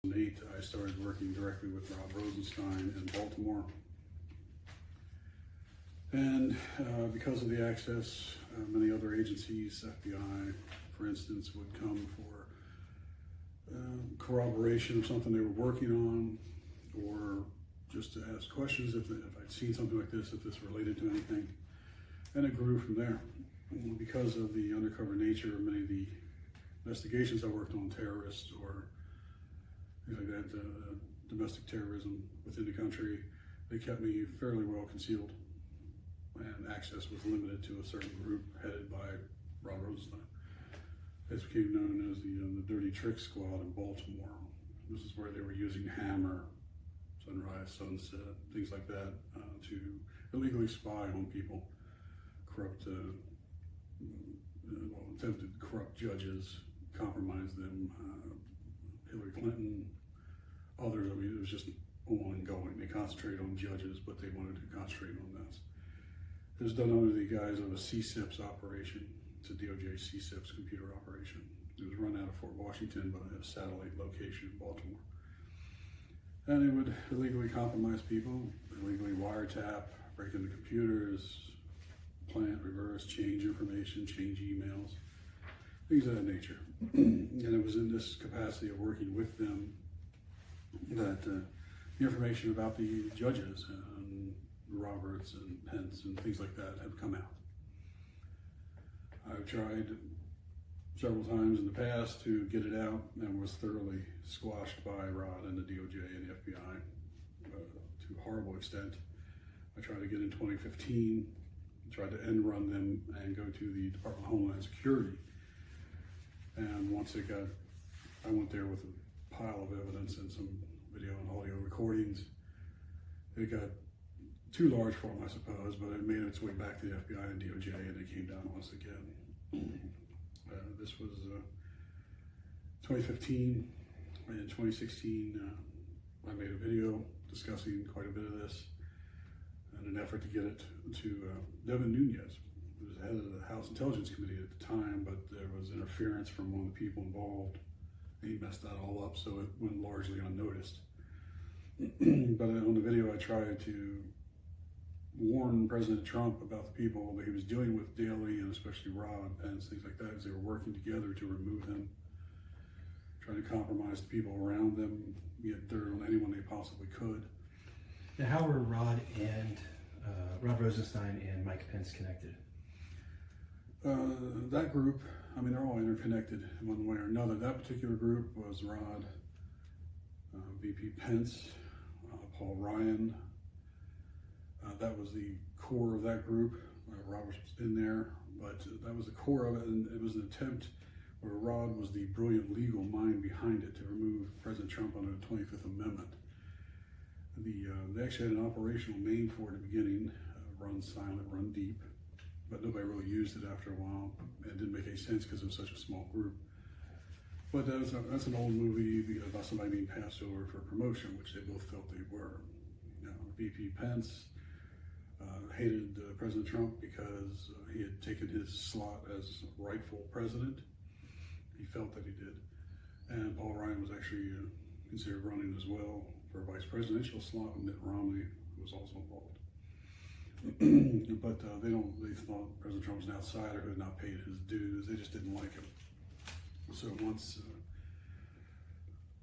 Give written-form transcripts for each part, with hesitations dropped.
2008, I started working directly with Rosenstein in Baltimore. And because of the access, many other agencies, FBI, for instance, would come for corroboration of something they were working on, or just to ask questions if I'd seen something like this, if this related to anything. And it grew from there. Because of the undercover nature of many of the investigations I worked on, terrorists or things like that, domestic terrorism within the country, they kept me fairly well concealed, and access was limited to a certain group headed by Rob Rosenstein. This became known as the Dirty Trick Squad in Baltimore. This is where they were using hammer, sunrise, sunset, things like that, to illegally spy on people, attempted to corrupt judges, compromise them, Hillary Clinton, others. I mean, it was just ongoing. They concentrated on judges, but they wanted to concentrate on this. It was done under the guise of a CSIPS operation. It's a DOJ CSIPS computer operation. It was run out of Fort Washington, but at a satellite location in Baltimore. And it would illegally compromise people, illegally wiretap, break into computers, plant, reverse, change information, change emails, things of that nature. And it was in this capacity of working with them that the information about the judges and Roberts and Pence and things like that have come out. I've tried several times in the past to get it out and was thoroughly squashed by Rod and the DOJ and the FBI to a horrible extent. I tried to get in 2015, tried to end run them and go to the Department of Homeland Security. And once it got, I went there with a pile of evidence and some video and audio recordings. It got too large for them, I suppose, but it made its way back to the FBI and DOJ, and they came down on us again. This was 2015. In 2016, I made a video discussing quite a bit of this in an effort to get it to Devin Nunes, who was the head of the House Intelligence Committee at the time, but there was interference from one of the people involved. He messed that all up, so it went largely unnoticed. But on the video, I tried to warn President Trump about the people that he was dealing with daily, and especially Rod, Pence, things like that, as they were working together to remove him, trying to compromise the people around them, get dirt on anyone they possibly could. Now, how were Rod Rosenstein and Mike Pence connected? That group, I mean, they're all interconnected in one way or another. That particular group was Rod, VP Pence, Paul Ryan. That was the core of that group. Roberts was in there, but that was the core of it, and it was an attempt where Rod was the brilliant legal mind behind it to remove President Trump under the 25th Amendment. They actually had an operational name for it at the beginning, Run Silent, Run Deep, but nobody really used it after a while. It didn't make any sense because it was such a small group. But that's an old movie about somebody being passed over for promotion, which they both felt they were. VP Pence hated President Trump because he had taken his slot as rightful president. He felt that he did. And Paul Ryan was actually considered running as well for a vice presidential slot, and Mitt Romney was also involved. But they thought President Trump was an outsider who had not paid his dues. They just didn't like him. So once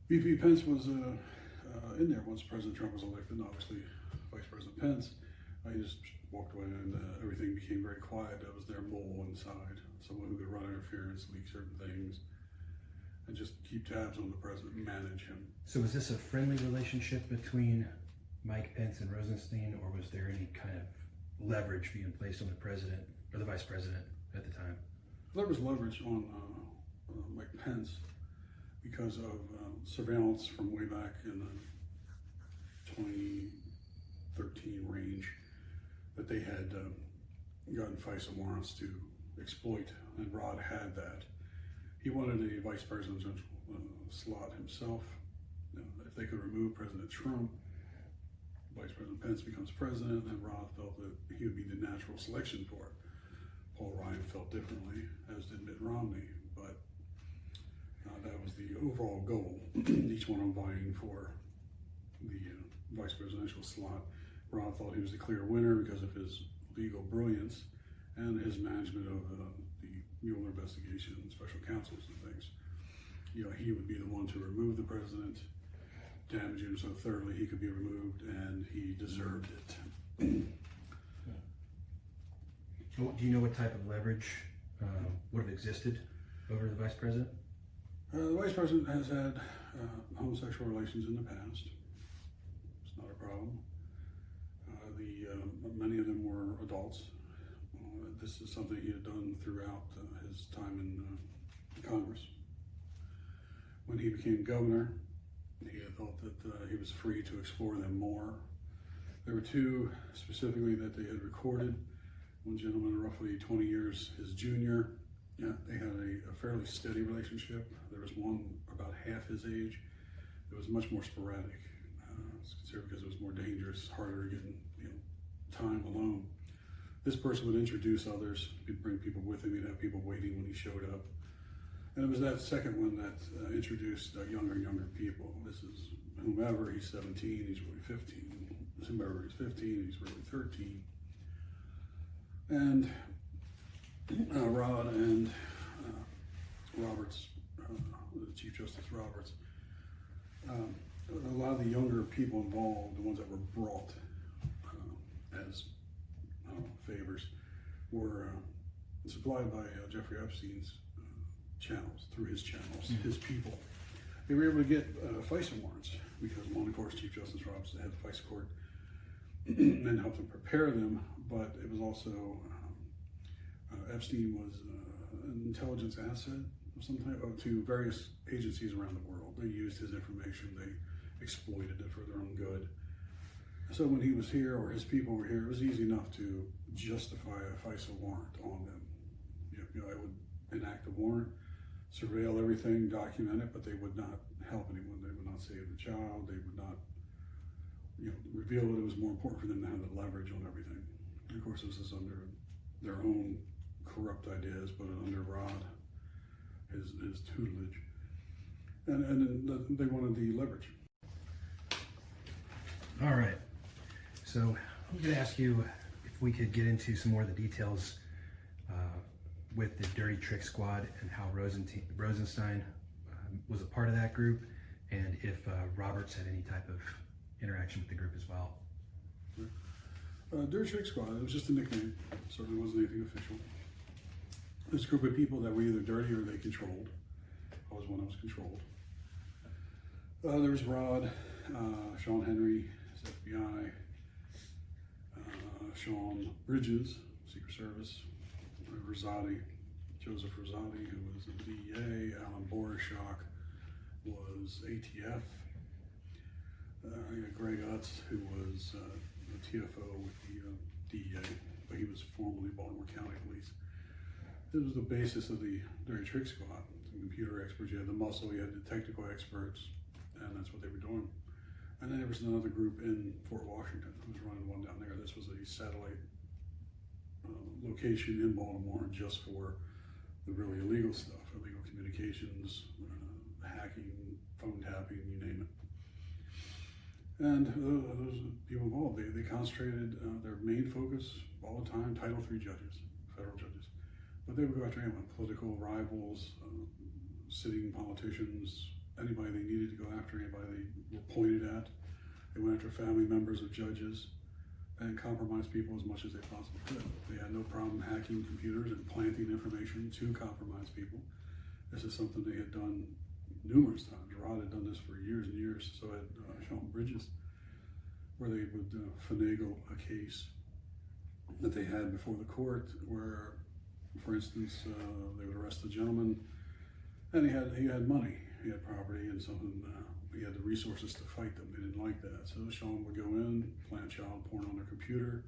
VP Pence was in there, once President Trump was elected, and obviously Vice President Pence, I just walked away, and everything became very quiet. That was their mole inside, someone who could run interference, leak certain things, and just keep tabs on the president and manage him. So was this a friendly relationship between Mike Pence and Rosenstein, or was there any kind of leverage being placed on the president or the vice president at the time? There was leverage on Mike Pence because of surveillance from way back in the 2013 range that they had gotten FISA warrants to exploit, and Rod had that. He wanted a vice presidential slot himself. If they could remove President Trump, Vice President Pence becomes president, and Rod felt that he would be the natural selection for it. Paul Ryan felt differently, as did Mitt Romney, but That was the overall goal. Each one of them vying for the vice presidential slot. Rod thought he was the clear winner because of his legal brilliance and his management of the Mueller investigation and special counsels and things. He would be the one to remove the president, damage him so thoroughly he could be removed, and he deserved it. Do you know what type of leverage would have existed over the vice president? The vice president has had homosexual relations in the past. It's not a problem. Many of them were adults. This is something he had done throughout his time in Congress. When he became governor, he had thought that he was free to explore them more. There were two specifically that they had recorded. One gentleman, roughly 20 years his junior, they had a fairly steady relationship. There was one about half his age. It was much more sporadic. It's considered because it was more dangerous, harder getting time alone. This person would introduce others. He'd bring people with him. He'd have people waiting when he showed up. And it was that second one that introduced younger and younger people. This is whomever, he's 17, he's really 15. Whomever he's 15, he's really 13. And Rod and Roberts, Chief Justice Roberts, a lot of the younger people involved, the ones that were brought as favors, were supplied by Jeffrey Epstein's channels, through his channels, his people. They were able to get FISA warrants because one, of course, Chief Justice Roberts had the FISA court and helped them prepare them, but it was also Epstein was an intelligence asset of some type to various agencies around the world. They used his information, they exploited it for their own good. So when he was here, or his people were here, it was easy enough to justify a FISA warrant on them. I would enact a warrant, surveil everything, document it, but they would not help anyone. They would not save the child. They would not, reveal it. It was more important for them to have the leverage on everything. And of course, this is under their own corrupt ideas, but under Rod, his tutelage, and they wanted the leverage. All right. So I'm going to ask you if we could get into some more of the details with the Dirty Trick Squad and how Rosenstein was a part of that group, and if Roberts had any type of interaction with the group as well. Dirty Trick Squad, it was just a nickname. Certainly wasn't anything official. It was a group of people that were either dirty or they controlled. I was one that was controlled. There was Rod, Sean Henry, his FBI, Sean Bridges, Secret Service, Rosati, Joseph Rosati, who was the DEA, Alan Borishock was ATF, Greg Utz, who was the TFO with the DEA, but he was formerly Baltimore County Police. This was the basis of the Dirty Trick Squad. The computer experts, you had the muscle, you had the technical experts, and that's what they were doing. And then there was another group in Fort Washington who was running one down there. This was a satellite location in Baltimore just for the really illegal stuff, illegal communications, hacking, phone tapping, you name it. And those people involved, they concentrated their main focus all the time, Title III judges, federal judges. But they would go after anyone, political rivals, sitting politicians, anybody they needed to go after, anybody they were pointed at. They went after family members of judges and compromised people as much as they possibly could. They had no problem hacking computers and planting information to compromise people. This is something they had done numerous times. Rod had done this for years and years, so had Sean Bridges, where they would finagle a case that they had before the court where, for instance, they would arrest a gentleman and he had money, he had property and something, he had the resources to fight them. They didn't like that. So Sean would go in, plant child porn on their computer,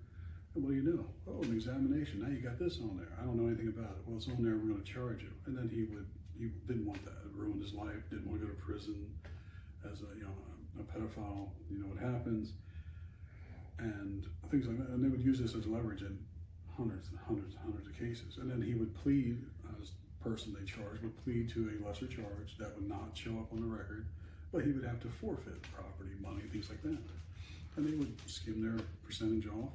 and what do you do? Oh, an examination, now you got this on there. I don't know anything about it. Well, it's on there, we're gonna charge you. And then he didn't want that. It ruined his life, didn't want to go to prison as a pedophile, you know what happens, and things like that. And they would use this as leverage in hundreds and hundreds and hundreds of cases. And then he would plead person they charged would plead to a lesser charge that would not show up on the record, but he would have to forfeit property, money, things like that. And they would skim their percentage off.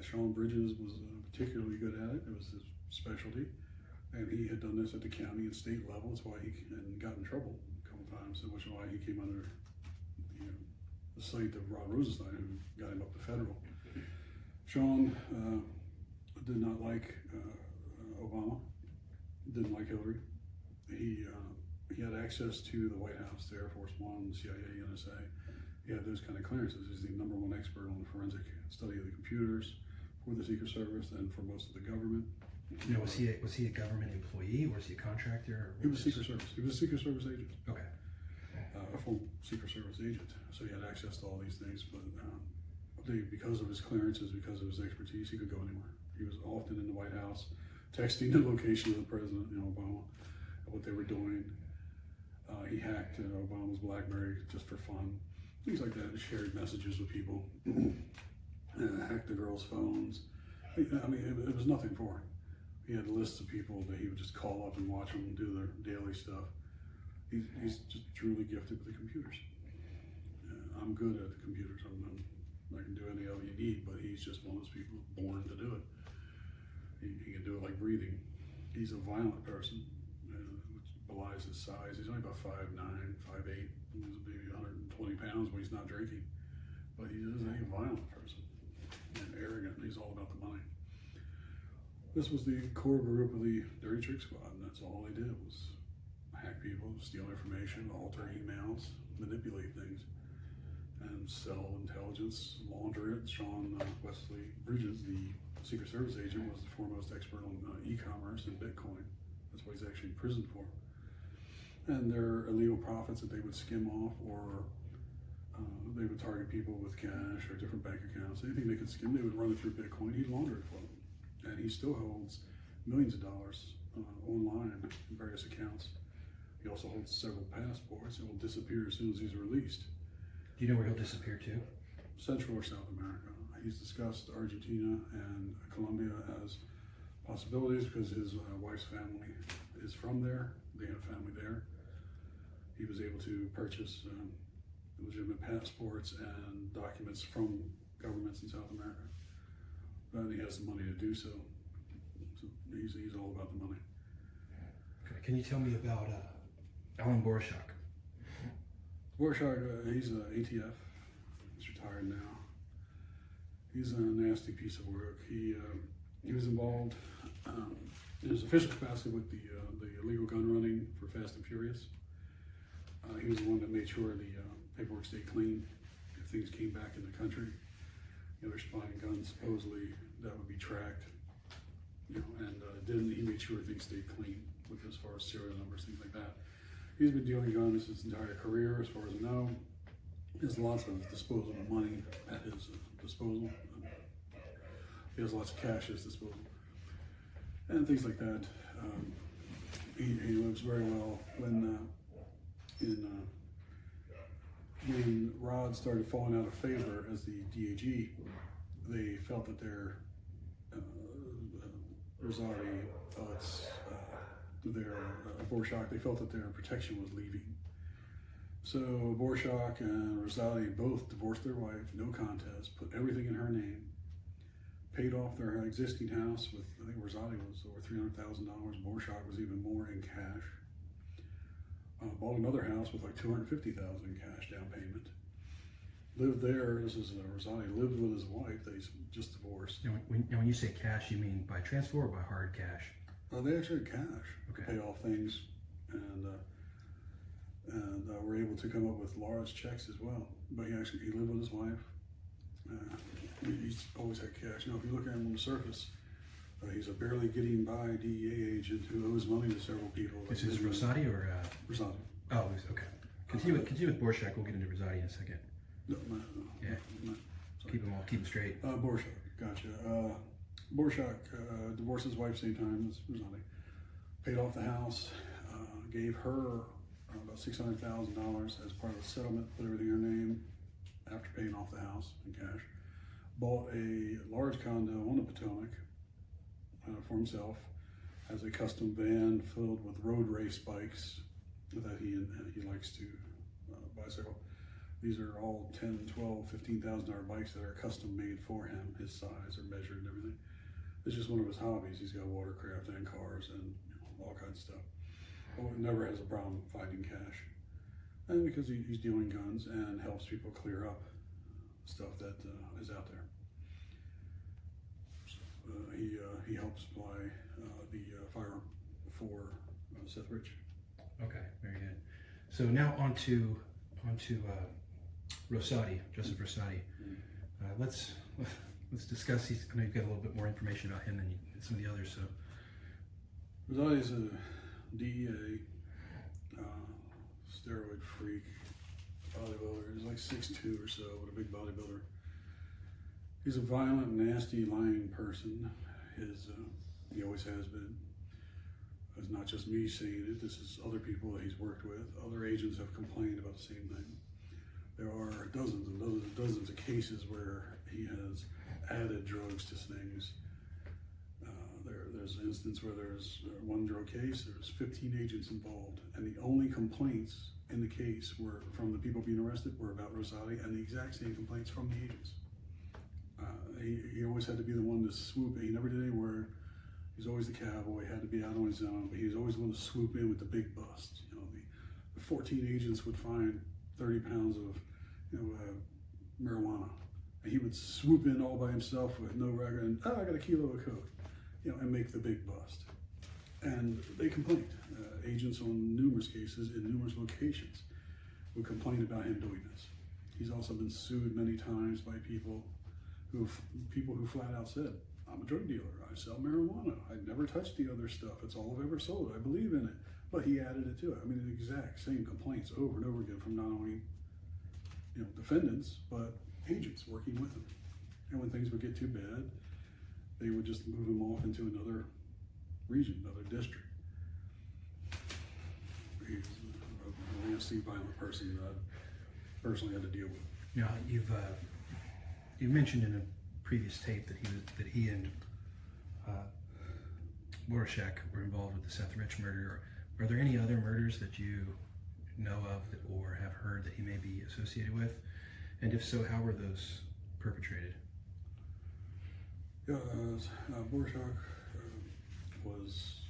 Sean Bridges was particularly good at it. It was his specialty. And he had done this at the county and state level. That's why he got in trouble a couple times, which is why he came under the sight of Rosenstein, who got him up to federal. Sean did not like Obama, didn't like Hillary. He had access to the White House, the Air Force One, CIA, NSA. He had those kind of clearances. He's the #1 expert on the forensic study of the computers for the Secret Service and for most of the government. You know, was he a government employee or was he a contractor? He was Secret Service. He was a Secret Service agent. Okay. A full Secret Service agent. So he had access to all these things, but because of his clearances, because of his expertise, he could go anywhere. He was often in the White House, texting the location of the president, Obama, what they were doing. He hacked Obama's BlackBerry just for fun, things like that. Shared messages with people, hacked the girls' phones. I mean, it was nothing for him. He had lists of people that he would just call up and watch them do their daily stuff. He's just truly gifted with the computers. I'm good at the computers. I can do any of it you need, but he's just one of those people born to do it. He can do it like breathing. He's a violent person, which belies his size. He's only about 5'9", 5'8". He's maybe 120 pounds when he's not drinking. But he is a violent person and arrogant. He's all about the money. This was the core group of the Dirty Trick Squad, and that's all they did was hack people, steal information, alter emails, manipulate things, and sell intelligence, launder it. Sean Wesley Bridges, the Secret Service agent, was the foremost expert on e-commerce and Bitcoin. That's what he's actually in prison for. And their illegal profits that they would skim off, or they would target people with cash or different bank accounts. Anything they could skim, they would run it through Bitcoin. He'd launder it for them. And he still holds millions of dollars online in various accounts. He also holds several passports and will disappear as soon as he's released. Do you know where he'll disappear to? Central or South America. He's discussed Argentina and Colombia as possibilities because his wife's family is from there. They have family there. He was able to purchase legitimate passports and documents from governments in South America. But he has the money to do so. So he's all about the money. Okay. Can you tell me about Alan Borshak? Borshak, he's an ATF. He's retired now. He's a nasty piece of work. He was involved in his official capacity with the illegal gun running for Fast and Furious. He was the one that made sure the paperwork stayed clean if things came back in the country. They're spying guns, supposedly that would be tracked, and he made sure things stayed clean with as far as serial numbers, things like that. He's been dealing guns his entire career, as far as I know. He has lots of disposable money at his disposal. He has lots of cash at his disposal, and things like that. He lives very well. When Rod started falling out of favor as the DAG, they felt that their Rosati, Borshak, they felt that their protection was leaving. So Borshak and Rosati both divorced their wife, no contest, put everything in her name, paid off their existing house with, I think Rosati was over $300,000, Borshak was even more in cash. Bought another house with like $250,000 in cash down payment. Lived there. This is Rosati. Lived with his wife. They just divorced. When you say cash, you mean by transfer or by hard cash? They actually had cash Okay. to pay off things, and were able to come up with large checks as well. But he lived with his wife. He's always had cash. If you look at him on the surface, he's a barely getting by DEA agent who owes money to several people. Is this Rosati or? Rosati. Oh, okay. Continue with Borshak. We'll get into Rosati in a second. No. Yeah. No, Keep them straight. Borshak, gotcha. Borshak divorced his wife same time as Rosati. Paid off the house. Gave her about $600,000 as part of the settlement. Put everything in her name after paying off the house in cash. Bought a large condo on the Potomac for himself. has a custom van filled with road race bikes that he likes to bicycle. These are all 10, 12, $15,000 bikes that are custom made for him, his size are measured and everything. It's just one of his hobbies. He's got watercraft and cars and all kinds of stuff. Well, never has a problem finding cash. And because he's dealing guns and helps people clear up stuff that is out there. So, he helps supply the firearm for Seth Rich. Okay, very good. So now on to Rosati, Joseph Rosati. Let's discuss. I know you've got a little bit more information about him than some of the others. So Rosati is a DEA steroid freak bodybuilder. He's like 6'2" or so, but a big bodybuilder. He's a violent, nasty, lying person. He always has been. It's not just me saying it. This is other people that he's worked with. Other agents have complained about the same thing. There are dozens and dozens and dozens of cases where he has added drugs to things. There's an instance where there's one drug case, there's 15 agents involved, and the only complaints in the case were from the people being arrested were about Rosati, and the exact same complaints from the agents. He always had to be the one to swoop. He never did any work. He's always the cowboy, had to be out on his own, but he was always the one to swoop in with the big busts. You know, the 14 agents would find 30 pounds of marijuana, and he would swoop in all by himself with no record, and I got a kilo of coke, and make the big bust. And they complained. Agents on numerous cases in numerous locations would complain about him doing this. He's also been sued many times by people who flat out said, I'm a drug dealer, I sell marijuana, I never touched the other stuff, it's all I've ever sold, I believe in it. But he added it to it. I mean, the exact same complaints over and over again from not only defendants, but agents working with him. And when things would get too bad, they would just move him off into another region, another district. He's a nasty, violent person that I personally had to deal with. Now, you've mentioned in a previous tape that he and Borshak were involved with the Seth Rich murder. Are there any other murders that you know of or have heard that he may be associated with? And if so, how were those perpetrated? Yeah, Borshak was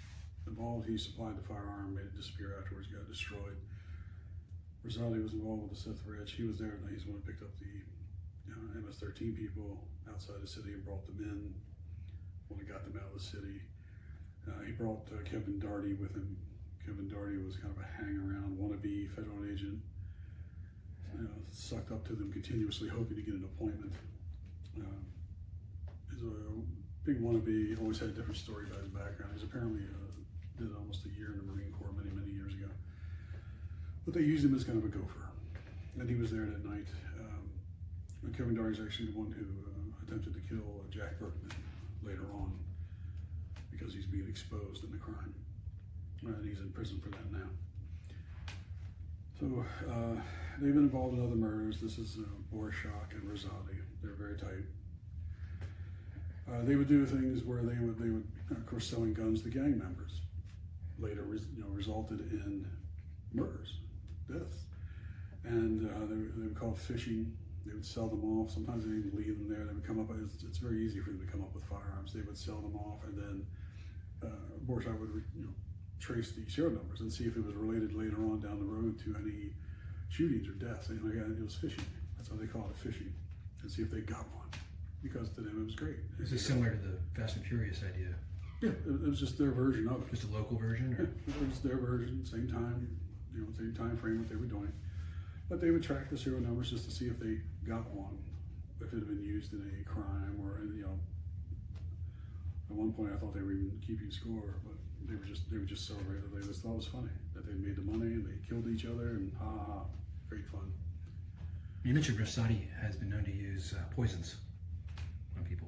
involved. He supplied the firearm, made it disappear afterwards, got destroyed. Rosati was involved with the Seth Rich. He was there, and he's the one who picked up the MS-13 people outside the city and brought them in when he got them out of the city. He brought Kevin Darty with him. Kevin Darty was kind of a hang-around, wannabe federal agent. Sucked up to them continuously, hoping to get an appointment. He's a big wannabe, always had a different story about his background. He's apparently did almost a year in the Marine Corps many, many years ago. But they used him as kind of a gopher. And he was there that night. Kevin Darty is actually the one who attempted to kill Jack Berkman later on because he's being exposed in the crime. And he's in prison for that now. So they've been involved in other murders. This is Borshak and Rosati. They're very tight. They would do things where they would of course, selling guns to gang members. Later, resulted in murders, deaths, and they would call it fishing. They would sell them off. Sometimes they didn't leave them there. They would come up. It's very easy for them to come up with firearms. They would sell them off, and then Borshak would trace the serial numbers and see if it was related later on down the road to any shootings or deaths. It was fishing. That's how they call it, fishing, and see if they got one. Because to them it was great. Is this similar to the Fast and Furious idea? Yeah, it was just their version of it. Just a local version? Or? Yeah, it was their version, same time, same time frame what they were doing. But they would track the serial numbers just to see if they got one, if it had been used in a crime or at one point I thought they were even keeping score, but they would just celebrate that. They just thought it was funny that they made the money and they killed each other and great fun. You mentioned Rosati has been known to use poisons on people.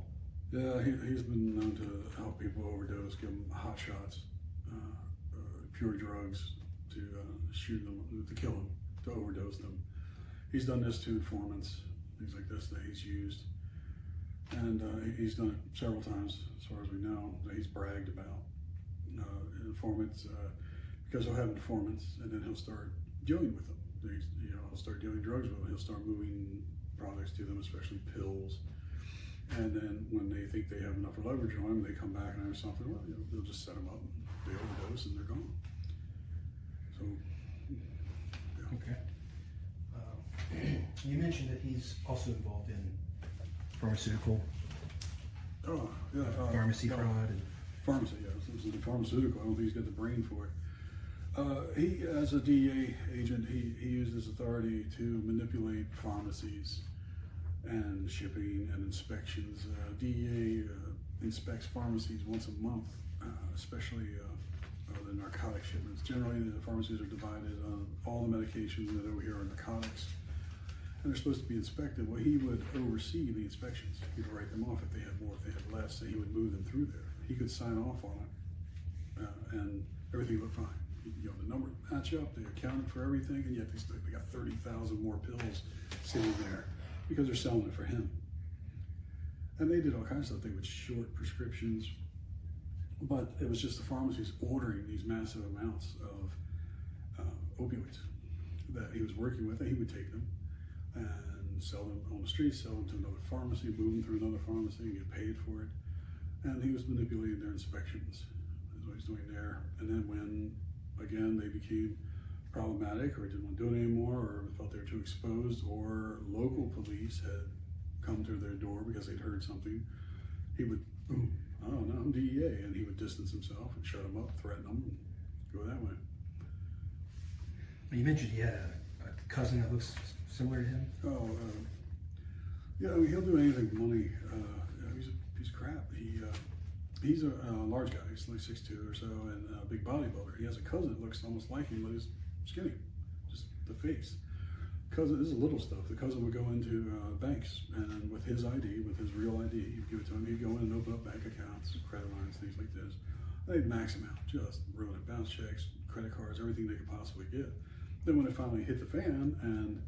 Yeah, he's been known to help people overdose, give them hot shots, pure drugs to shoot them, to kill them, to overdose them. He's done this to informants, things like this that he's used. And he's done it several times, as far as we know, that he's bragged about. informants, because he'll have informants, and then he'll start dealing with them. He'll start dealing drugs with them. He'll start moving products to them, especially pills. And then when they think they have enough leverage on them, they come back and have something. Well, they'll just set them up, they overdose, and they're gone. So, yeah. Okay. You mentioned that he's also involved in pharmaceutical, pharmacy fraud. And Pharmacy, yes. This is the pharmaceutical. I don't think he's got the brain for it. He, as a DEA agent, he used his authority to manipulate pharmacies and shipping and inspections. DEA inspects pharmacies once a month, especially the narcotic shipments. Generally, the pharmacies are divided on all the medications that over here are narcotics, and they're supposed to be inspected. Well, he would oversee the inspections. He would write them off if they had more, if they had less, and he would move them through there. He could sign off on it, and everything looked fine. The numbers match up, they accounted for everything, and yet they got 30,000 more pills sitting there because they're selling it for him. And they did all kinds of stuff. They would short prescriptions, but it was just the pharmacies ordering these massive amounts of opioids that he was working with, and he would take them and sell them on the street, sell them to another pharmacy, move them through another pharmacy, and get paid for it. And he was manipulating their inspections, is what he's doing there. And then when, again, they became problematic or didn't want to do it anymore, or felt they were too exposed, or local police had come to their door because they'd heard something, he would, boom, I don't know, I'm DEA, and he would distance himself and shut them up, threaten them, and go that way. You mentioned he had a cousin that looks similar to him. Yeah, I mean, he'll do anything for money. He's a piece of crap. He's a large guy. He's like 6'2" or so, and a big bodybuilder. He has a cousin that looks almost like him, but he's skinny, just the face. Cousin, this is little stuff. The cousin would go into banks, and with his ID, with his real ID, he'd give it to him. He'd go in and open up bank accounts, credit lines, things like this. They'd max him out, just ruin it. Bounce checks, credit cards, everything they could possibly get. Then when it finally hit the fan and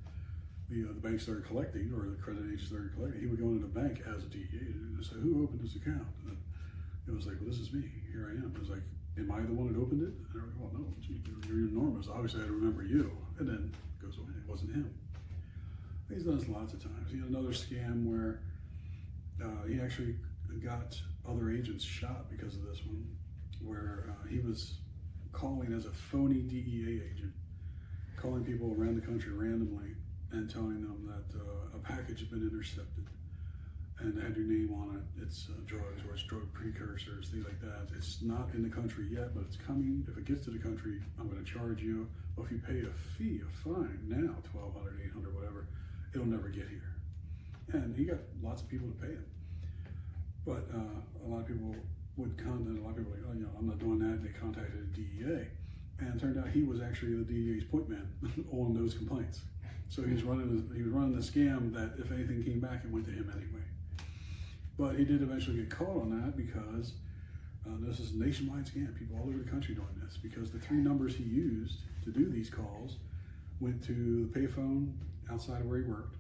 the bank started collecting, or the credit agent started collecting, he would go into the bank as a DEA agent and say, "Who opened this account?" And it was like, "Well, this is me. Here I am." It was like, "Am I the one that opened it?" And they're like, "Well, no, you're enormous. Obviously, I remember you." And then it goes away. It wasn't him. He's done this lots of times. He had another scam where he actually got other agents shot because of this one, where he was calling as a phony DEA agent, calling people around the country randomly and telling them that a package had been intercepted and it had your name on it. It's drugs, or it's drug precursors, things like that. It's not in the country yet, but it's coming. If it gets to the country, I'm going to charge you. Well, if you pay a fee, a fine now, $1,200, $800, whatever, it'll never get here. And he got lots of people to pay him. But a lot of people would contact, a lot of people were like, "Oh, I'm not doing that." And they contacted the DEA. And it turned out he was actually the DEA's point man on those complaints. So he was running the scam that if anything came back, it went to him anyway. But he did eventually get caught on that because this is a nationwide scam. People all over the country doing this, because the 3 numbers he used to do these calls went to the payphone outside of where he worked,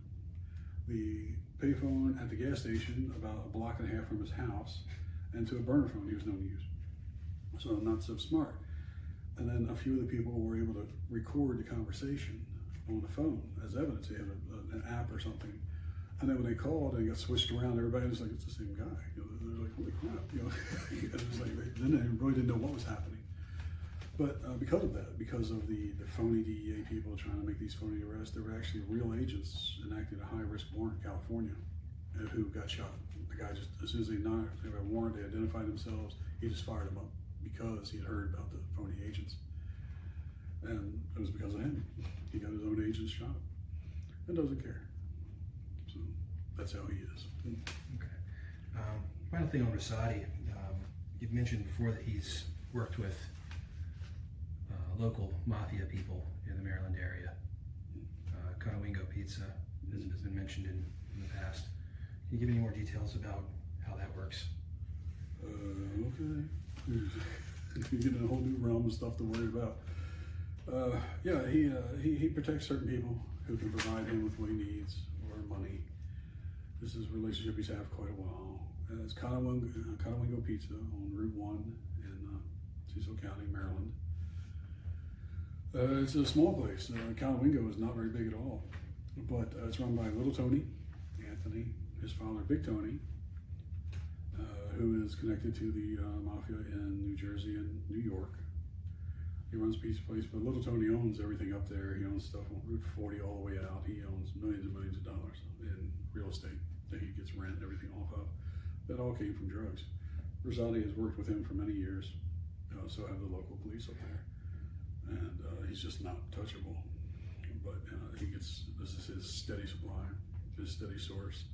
the payphone at the gas station about a block and a half from his house, and to a burner phone he was known to use. So not so smart. And then a few of the people were able to record the conversation on the phone as evidence. They had an app or something. And then when they called and it got switched around, everybody was like, "It's the same guy." They're like, "Holy crap!" It was like then they really didn't know what was happening. But because of that, because of the phony DEA people trying to make these phony arrests, there were actually real agents enacting a high-risk warrant in California who got shot. The guy just, as soon as they have a warrant, they identified themselves, he just fired them up because he had heard about the phony agents. And it was because of him. He got his own agents shot and doesn't care. So that's how he is. Okay. Final thing on Rosati. You've mentioned before that he's worked with local mafia people in the Maryland area. Conowingo Pizza has been mentioned in the past. Can you give any more details about how that works? Okay. You get in a whole new realm of stuff to worry about. Yeah, he protects certain people who can provide him with what he needs or money. This is a relationship he's had for quite a while. It's Conowingo Pizza on Route 1 in Cecil County, Maryland. It's a small place. Calawingo is not very big at all, but it's run by Little Tony, Anthony, his father, Big Tony, who is connected to the mafia in New Jersey and New York. He runs Pizza Place, but Little Tony owns everything up there. He owns stuff on Route 40 all the way out. He owns millions and millions of dollars in real estate that he gets rent and everything off of. That all came from drugs. Rosati has worked with him for many years. So have the local police up there. And he's just not touchable. But this is his steady supply, his steady source.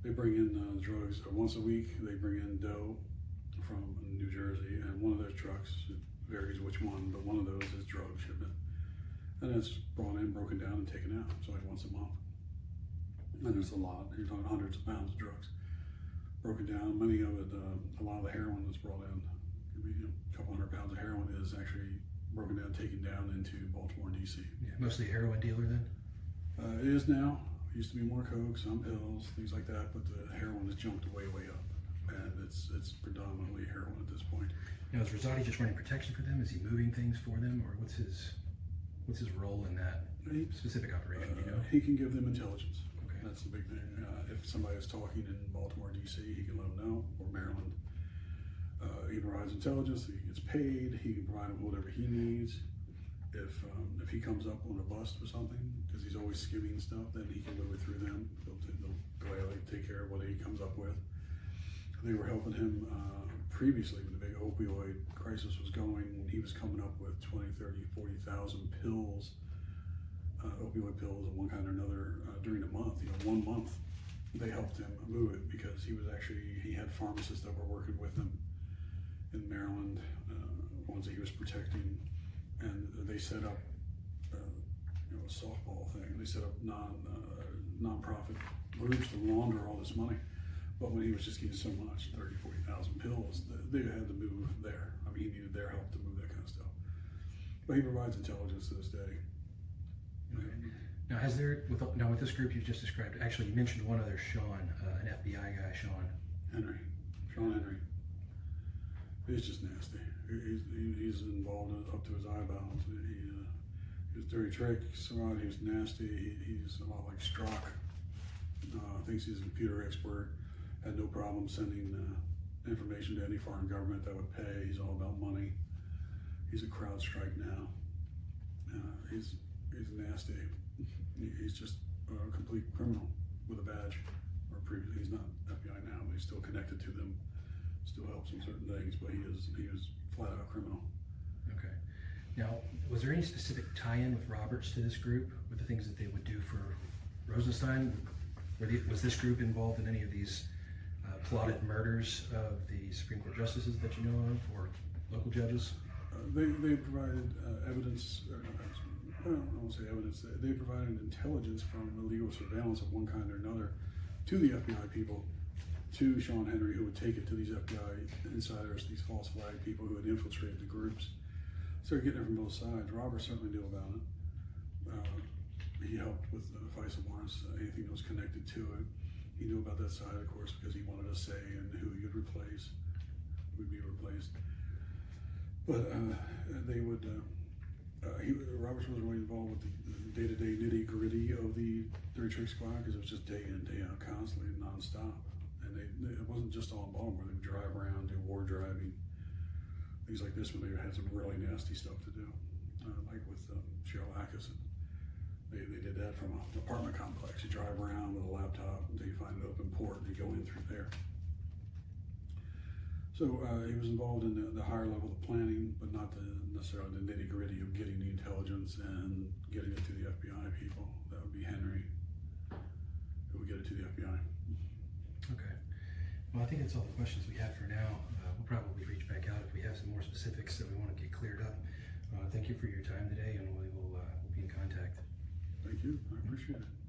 They bring in drugs once a week. They bring in dough from New Jersey, and one of those trucks, it varies which one, but one of those is drug shipment. And it's brought in, broken down, and taken out. It's like once a month. And there's a lot. You're talking hundreds of pounds of drugs broken down. Many of it, a lot of the heroin that's brought in, could be a couple hundred pounds of heroin is actually broken down, taken down into Baltimore and DC. Yeah, mostly a heroin dealer then? It is now. It used to be more coke, some pills, things like that, but the heroin has jumped way, way up. And it's predominantly heroin at this point. Now, is Rosati just running protection for them? Is he moving things for them, or what's his role in that specific operation? You know, he can give them intelligence. Okay. That's the big thing. If somebody is talking in Baltimore, DC, he can let them know, or Maryland. He provides intelligence. He gets paid. He can provide them whatever he needs. If he comes up on a bust or something, because he's always skimming stuff, then he can move it through them. They'll gladly take care of what he comes up with. They were helping him previously when the big opioid crisis was going. He was coming up with 20, 30, 40,000 pills, opioid pills of one kind or another during a month. 1 month, they helped him move it because he had pharmacists that were working with him in Maryland, ones that he was protecting, and they set up a softball thing. They set up non-profit groups to launder all this money. But when he was just getting so much, 30, 40,000 pills, they had to move there. I mean, he needed their help to move that kind of stuff. But he provides intelligence to this day. Okay. Now, with this group you've just described, actually you mentioned one other Sean, an FBI guy, Sean Henry. He's just nasty. He's involved up to his eyeballs. He was dirty tricks. He was nasty. He's a lot like Strzok. Thinks he's a computer expert. Had no problem sending information to any foreign government that would pay. He's all about money. He's a CrowdStrike now. He's nasty. He's just a complete criminal with a badge. He's not FBI now, but he's still connected to them. Still helps him certain things, but he is flat out criminal. Okay. Now, was there any specific tie-in with Roberts to this group, with the things that they would do for Rosenstein? Was this group involved in any of these plotted murders of the Supreme Court justices that you know of, or local judges? They provided evidence, I won't say evidence, they provided intelligence from illegal surveillance of one kind or another to the FBI people, to Sean Henry, who would take it to these FBI insiders, these false flag people who had infiltrated the groups. So they're getting it from both sides. Robert certainly knew about it. He helped with FISA warrants, anything that was connected to it. He knew about that side, of course, because he wanted a say in who he would replace, would be replaced. But they would, Roberts wasn't really involved with the day-to-day nitty-gritty of the Dirty Trick Squad, because it was just day in, day out, constantly, non-stop. And it wasn't just all in Baltimore. They would drive around, do war driving, things like this, when they had some really nasty stuff to do, like with Cheryl Atkinson. They did that from an apartment complex. You drive around with a laptop until you find an open port and you go in through there. So he was involved in the higher level of planning, but not necessarily the nitty gritty of getting the intelligence and getting it to the FBI people. That would be Henry, who would get it to the FBI. Okay. Well, I think that's all the questions we have for now. We'll probably reach back out if we have some more specifics that we want to get cleared up. Thank you for your time today, and we'll be in contact. Thank you. I appreciate it.